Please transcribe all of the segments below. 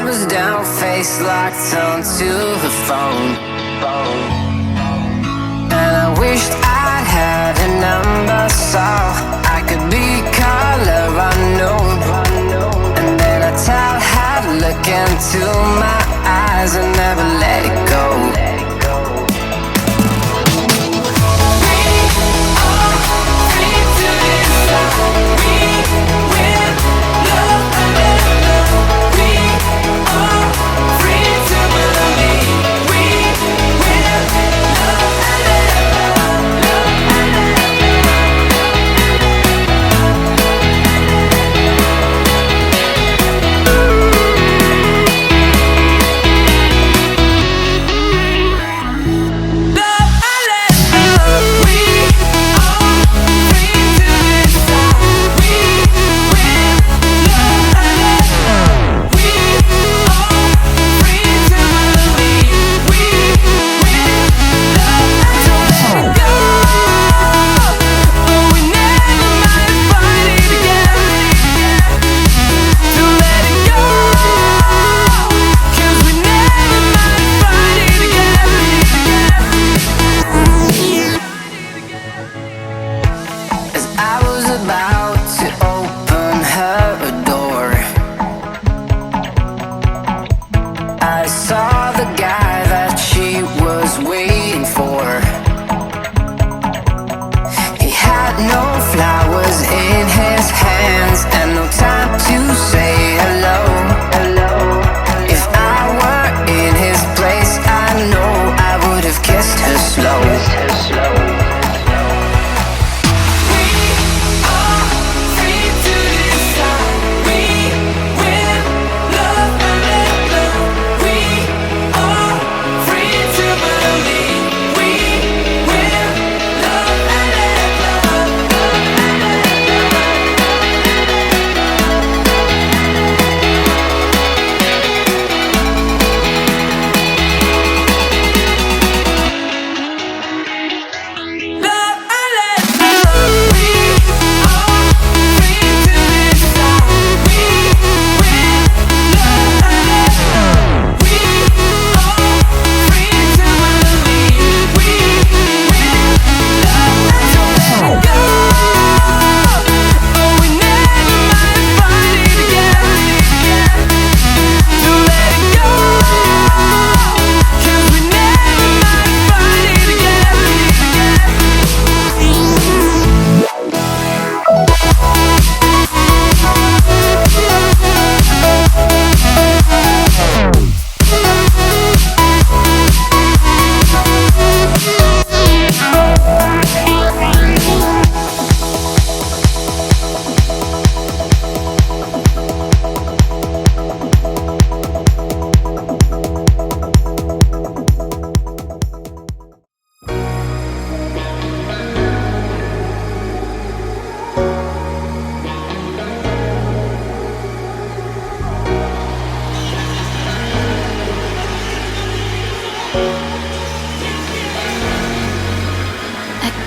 was down, face locked onto her phone. And I wished I'd had a number so I could be color unknown. And then I tell her to look into my eyes and never let it go.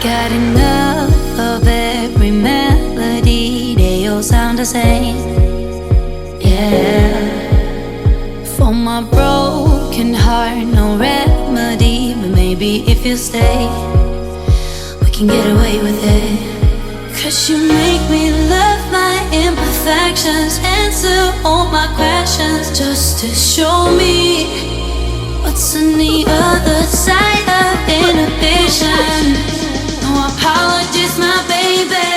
Got enough of every melody, they all sound the same. Yeah. For my broken heart, no remedy, but maybe if you stay, we can get away with it. 'Cause you make me love my imperfections, answer all my questions, just to show me what's on the other side of inhibition. No apologies, my baby.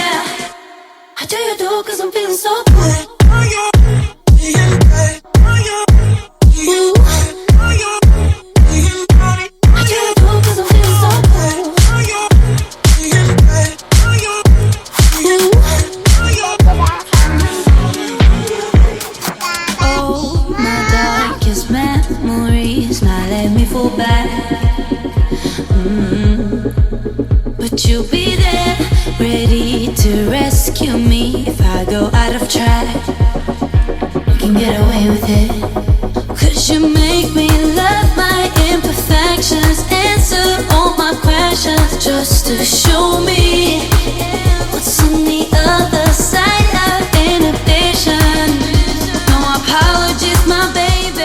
I tell you do, 'cause I'm feeling so good. Ooh. I tell you do, 'cause I'm feeling so good. Ooh. Oh, my darkest memories, now let me fall back. But you'll be there, ready to rescue me if I go out of track. We can get away with it. 'Cause you make me love my imperfections, answer all my questions, just to show me what's on the other side of inhibition. No apologies, my baby.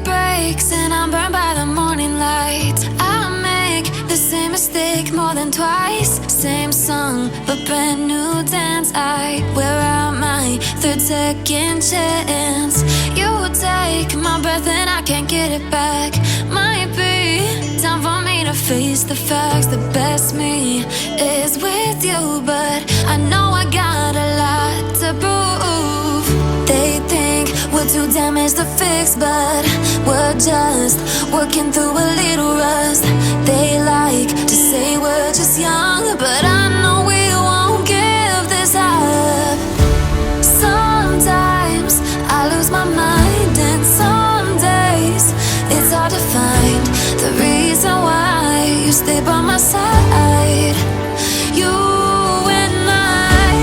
breaks and I'm burned by the morning light. I make the same mistake more than twice. Same song, but brand new dance. I wear out my third second chance. You take my breath and I can't get it back. Might be time for me to face the facts. The best me is with you, but I know I got a lot to prove. They think we're too damaged to fix, but we're just working through a little rust. They like to say we're just young, but I know we won't give this up. Sometimes I lose my mind, and some days it's hard to find the reason why you stay by my side. You and I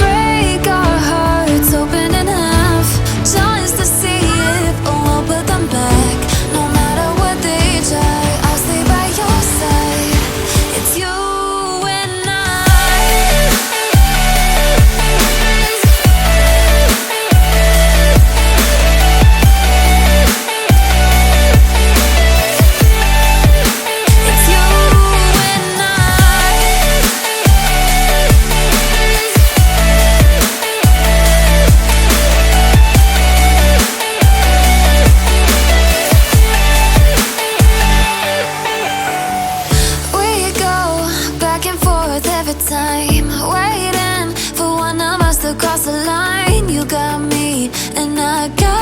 break our hearts open in half just to see if we'll put them back. No matter what they try, I'll stay by your side. It's you and I. It's you and I. We go back and forth every time, waiting for one of us to cross the line. You got me and I got